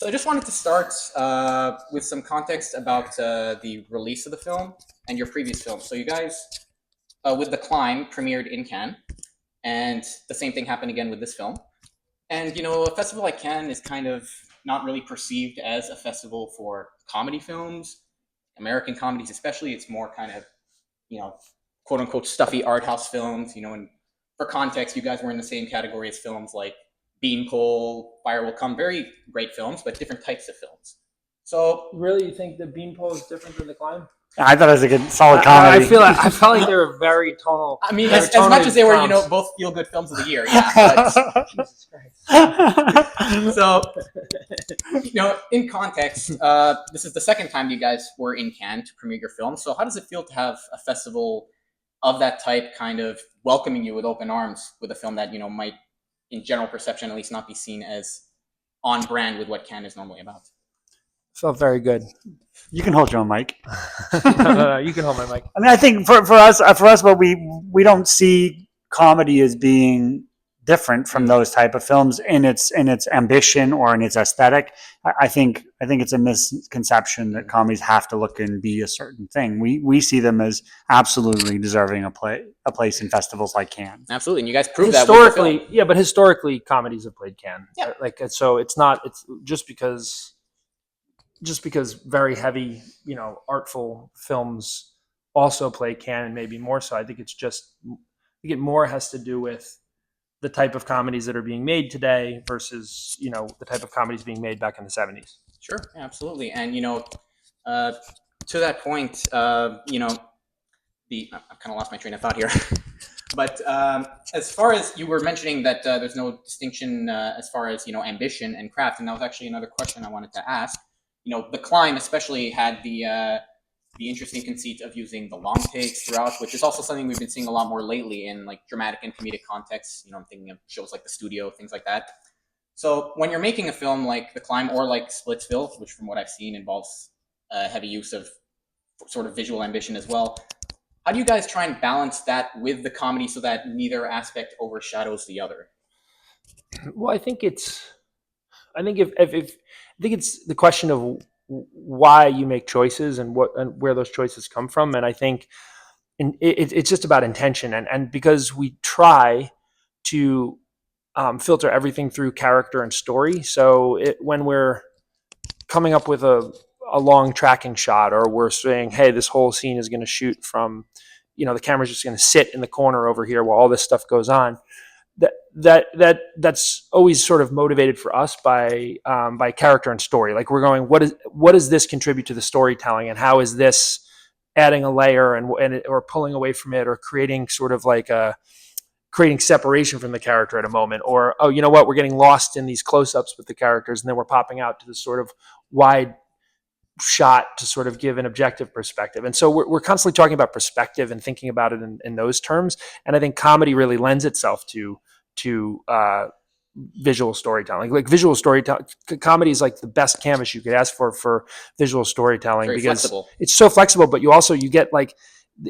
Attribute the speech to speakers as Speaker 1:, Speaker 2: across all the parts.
Speaker 1: So I just wanted to start with some context about the release of the film and your previous film. So you guys, with The Climb, premiered in Cannes, and the same thing happened again with this film. And a festival like Cannes is kind of not really perceived as a festival for comedy films, American comedies especially. It's more kind of quote unquote stuffy art house films. And for context, you guys were in the same category as films like Beanpole, Fire Will Come, very great films, but different types of films. So
Speaker 2: Really, you think the Beanpole is different than the Climb?
Speaker 3: I thought it was a good, solid comedy.
Speaker 2: I felt like they were very tonal.
Speaker 1: I mean, as much as they were, both feel good films of the year, yeah. But,
Speaker 2: Jesus Christ.
Speaker 1: so, in context, this is the second time you guys were in Cannes to premiere your film. So, how does it feel to have a festival of that type kind of welcoming you with open arms with a film that might, in general perception, at least not be seen as on brand with what Cannes is normally about?
Speaker 2: Felt very good.
Speaker 3: You can hold your own mic.
Speaker 2: No, you can hold my mic.
Speaker 3: I mean, I think for us, but we don't see comedy as being different from those type of films in its ambition or in its aesthetic. I think it's a misconception that comedies have to look and be a certain thing. We see them as absolutely deserving a place in festivals like Cannes.
Speaker 1: Absolutely, and you guys proved
Speaker 2: historically,
Speaker 1: that.
Speaker 2: Yeah, but historically, comedies have played Cannes.
Speaker 1: Yeah.
Speaker 2: So it's just because very heavy, artful films also play Cannes, and maybe more so. I think it more has to do with the type of comedies that are being made today versus, the type of comedies being made back in the 70s.
Speaker 1: Sure, absolutely. And, to that point, I've kind of lost my train of thought here. But as far as you were mentioning that there's no distinction as far as, ambition and craft, and that was actually another question I wanted to ask. The Climb especially had the interesting conceit of using the long takes throughout, which is also something we've been seeing a lot more lately in like dramatic and comedic contexts. I'm thinking of shows like The Studio, things like that. So when you're making a film like The Climb or like Splitsville, which from what I've seen involves heavy use of sort of visual ambition as well, how do you guys try and balance that with the comedy so that neither aspect overshadows the other?
Speaker 2: Well, I think it's the question of why you make choices and where those choices come from. And I think it's just about intention. And because we try to filter everything through character and story. So when we're coming up with a long tracking shot, or we're saying, hey, this whole scene is going to shoot from, the camera's just going to sit in the corner over here while all this stuff goes on. That's always sort of motivated for us by character and story. Like we're going, what does this contribute to the storytelling, and how is this adding a layer or pulling away from it, or creating sort of like creating separation from the character at a moment, or you know what, we're getting lost in these close-ups with the characters, and then we're popping out to this sort of wide shot to sort of give an objective perspective. And so we're constantly talking about perspective and thinking about it in those terms. And I think comedy really lends itself to visual storytelling. Like visual storytelling, comedy is like the best canvas you could ask for visual storytelling.
Speaker 1: Very
Speaker 2: because
Speaker 1: flexible. It's
Speaker 2: so flexible, but you get like,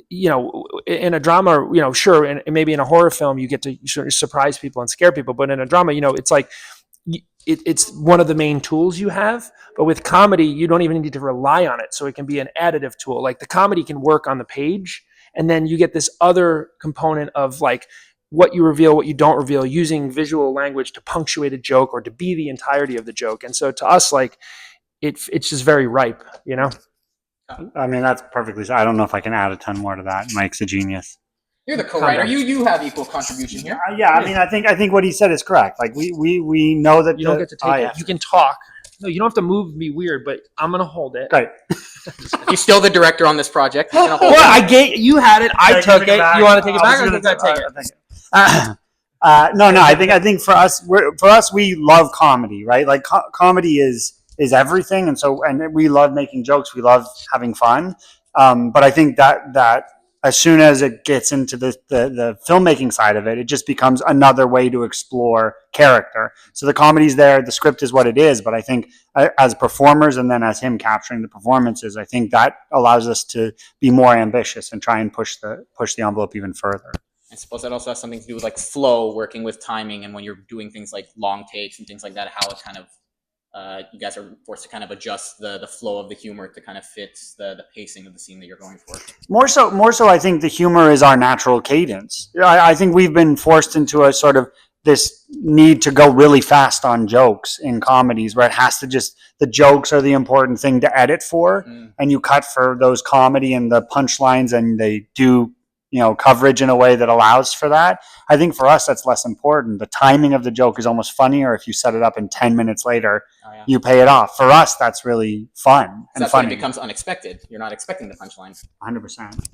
Speaker 2: in a drama, sure, and maybe in a horror film, you get to sort of surprise people and scare people. But in a drama, it's like, it's one of the main tools you have. But with comedy, you don't even need to rely on it. So it can be an additive tool. Like the comedy can work on the page, and then you get this other component of like what you reveal, what you don't reveal, using visual language to punctuate a joke or to be the entirety of the joke. And so to us, like it's just very ripe,
Speaker 3: I mean, that's perfectly. I don't know if I can add a ton more to that. Mike's a genius.
Speaker 1: You're the co-writer. You have equal contribution here.
Speaker 3: Yeah, I mean, I think what he said is correct. Like we know that
Speaker 2: you don't get to take it. You can talk. No, you don't have to move me weird, but I'm gonna hold it.
Speaker 3: Right.
Speaker 1: You're still the director on this project.
Speaker 2: Well, you had it. I took it. You want to take it back? Take it.
Speaker 3: No. I think for us, we love comedy, right? Like comedy is everything, and we love making jokes. We love having fun. But I think that as soon as it gets into the filmmaking side of it, it just becomes another way to explore character. So the comedy's there, the script is what it is, but I think as performers, and then as him capturing the performances, I think that allows us to be more ambitious and try and push the envelope even further.
Speaker 1: I suppose that also has something to do with like flow, working with timing, and when you're doing things like long takes and things like that, how it kind of you guys are forced to kind of adjust the flow of the humor to kind of fit the pacing of the scene that you're going for.
Speaker 3: More so, I think the humor is our natural cadence. I think we've been forced into a sort of this need to go really fast on jokes in comedies where it has to just, the jokes are the important thing to edit for, and you cut for those comedy and the punchlines, and they do, coverage in a way that allows for that. I think for us, that's less important. The timing of the joke is almost funnier if you set it up and 10 minutes later, you pay it off. For us, that's really fun and
Speaker 1: that's
Speaker 3: funny.
Speaker 1: When it becomes unexpected. You're not expecting the punchline.
Speaker 3: 100%.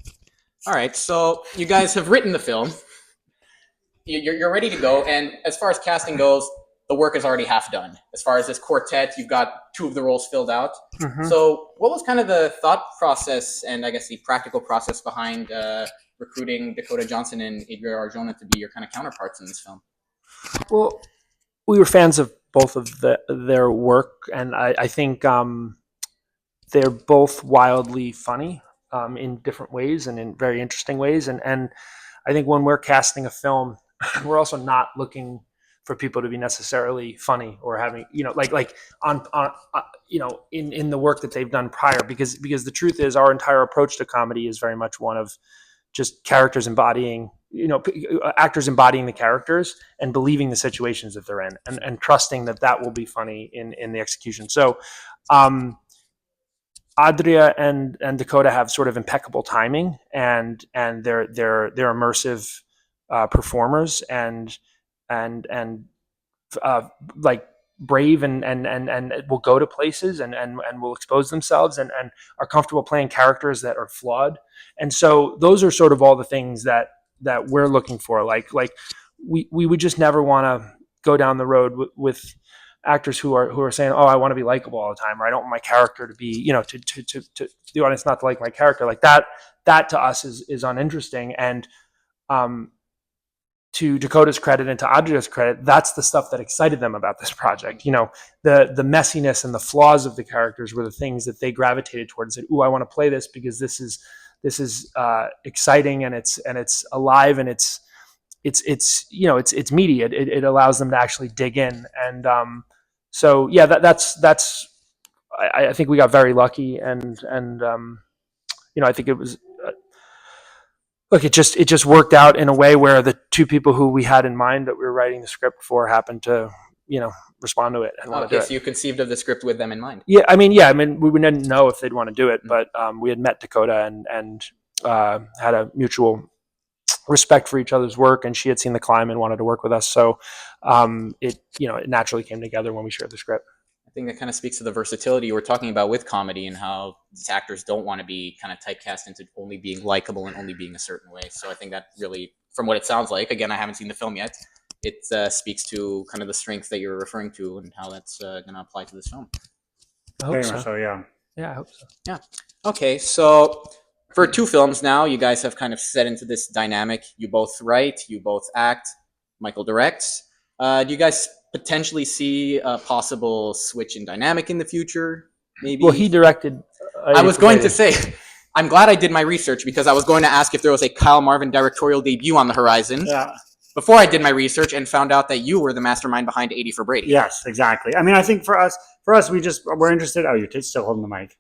Speaker 1: All right, so you guys have written the film. You're ready to go, and as far as casting goes, the work is already half done. As far as this quartet, you've got 2 of the roles filled out. So what was kind of the thought process and I guess the practical process behind recruiting Dakota Johnson and Adria Arjona to be your kind of counterparts in this film?
Speaker 2: Well, we were fans of both of their work, and I think they're both wildly funny in different ways and in very interesting ways. And I think when we're casting a film, we're also not looking for people to be necessarily funny or having, like on in the work that they've done prior, because the truth is our entire approach to comedy is very much one of just characters embodying, actors embodying the characters and believing the situations that they're in, and trusting that will be funny in the execution. So Adria and Dakota have sort of impeccable timing, and they're immersive performers, and like brave and will go to places and will expose themselves and are comfortable playing characters that are flawed. And so those are sort of all the things that we're looking for. Like we would just never want to go down the road with actors who are saying, "Oh, I want to be likable all the time," or "I don't want my character to be, to the audience not to like my character." Like that to us is uninteresting. And to Dakota's credit and to Adria's credit, that's the stuff that excited them about this project. The messiness and the flaws of the characters were the things that they gravitated towards. And said, "Ooh, I want to play this because this is exciting, and it's alive, and it's meaty. It allows them to actually dig in." And so yeah, that's I think we got very lucky, and I think it was. Look, it just worked out in a way where the 2 people who we had in mind that we were writing the script for happened to, respond to it and want to do it.
Speaker 1: So you conceived of the script with them in mind?
Speaker 2: Yeah, I mean, we didn't know if they'd want to do it, but we had met Dakota and had a mutual respect for each other's work, and she had seen The Climb and wanted to work with us. So it naturally came together when we shared the script.
Speaker 1: I think that kind of speaks to the versatility you were talking about with comedy, and how these actors don't want to be kind of typecast into only being likable and only being a certain way. So I think that really, from what it sounds like, again, I haven't seen the film yet, it speaks to kind of the strength that you're referring to and how that's going to apply to this film.
Speaker 2: I hope so.
Speaker 3: So, yeah.
Speaker 2: Yeah, I hope so.
Speaker 1: Yeah. Okay, so for 2 films now, you guys have kind of set into this dynamic. You both write, you both act, Michael directs. Do you guys potentially see a possible switch in dynamic in the future? Maybe.
Speaker 2: Well, he directed.
Speaker 1: I was going to say, I'm glad I did my research, because I was going to ask if there was a Kyle Marvin directorial debut on the horizon.
Speaker 3: Yeah.
Speaker 1: Before I did my research and found out that you were the mastermind behind 80 for Brady.
Speaker 3: Yes, exactly. I mean, I think for us, we're interested. Oh, you're still holding the mic.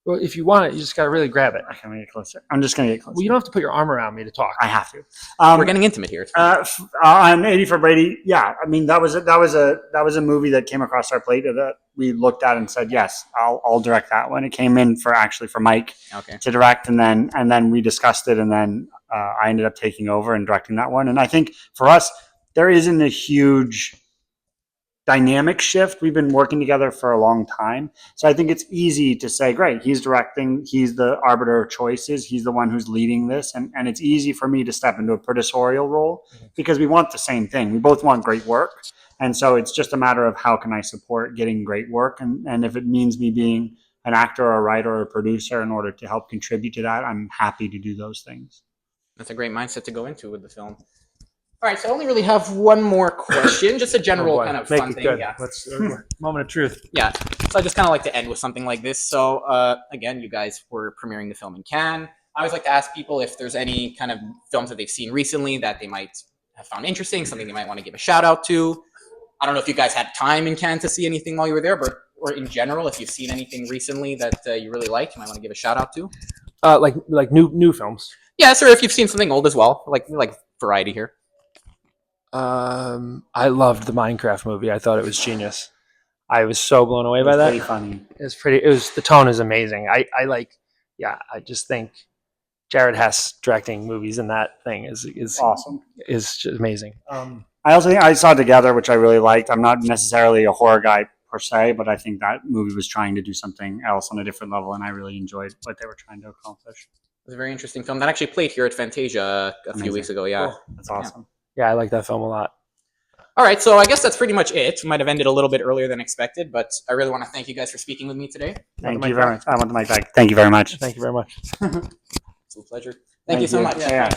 Speaker 2: Well, if you want it, you just got to really grab it.
Speaker 3: Okay, I'm gonna get closer. I'm just gonna get closer.
Speaker 2: Well, you don't have to put your arm around me to talk.
Speaker 3: I have to.
Speaker 1: We're getting intimate here.
Speaker 3: On 80 for Brady, yeah. I mean, that was a movie that came across our plate that we looked at and said, yes, I'll direct that one. It came in for Mike to direct, and then we discussed it, and then I ended up taking over and directing that one. And I think for us, there isn't a huge dynamic shift. We've been working together for a long time. So I think it's easy to say, great, he's directing, he's the arbiter of choices, he's the one who's leading this. And it's easy for me to step into a producerial role, because we want the same thing. We both want great work. And so it's just a matter of how can I support getting great work. And if it means me being an actor or a writer or a producer in order to help contribute to that, I'm happy to do those things.
Speaker 1: That's a great mindset to go into with the film. All right, so I only really have one more question, just a general kind of fun thing.
Speaker 2: Good.
Speaker 1: Yeah.
Speaker 2: Let's moment of truth.
Speaker 1: Yeah, so I just kind of like to end with something like this. So again, you guys were premiering the film in Cannes. I always like to ask people if there's any kind of films that they've seen recently that they might have found interesting, something they might want to give a shout out to. I don't know if you guys had time in Cannes to see anything while you were there, but or in general, if you've seen anything recently that you really liked, you might want to give a shout out to.
Speaker 2: Like new films.
Speaker 1: Yeah, sir. If you've seen something old as well, like variety here.
Speaker 2: I loved the Minecraft movie. I thought it was genius. I was so blown away by
Speaker 3: It's
Speaker 2: that.
Speaker 3: pretty funny.
Speaker 2: The tone is amazing. I just think Jared Hess directing movies in that thing is
Speaker 3: Awesome.
Speaker 2: is just amazing.
Speaker 3: I also think I saw Together, which I really liked. I'm not necessarily a horror guy per se, but I think that movie was trying to do something else on a different level, and I really enjoyed what they were trying to accomplish.
Speaker 1: It was a very interesting film that actually played here at Fantasia a few weeks ago. Yeah.
Speaker 2: Cool.
Speaker 3: That's awesome.
Speaker 2: Yeah, I like that film a lot.
Speaker 1: All right, so I guess that's pretty much it. We might have ended a little bit earlier than expected, but I really want to thank you guys for speaking with me today.
Speaker 3: Thank you very much. I want the mic back. Thank you very much.
Speaker 2: Thank you very much.
Speaker 1: It's a pleasure. Thank you so much.
Speaker 3: Yeah.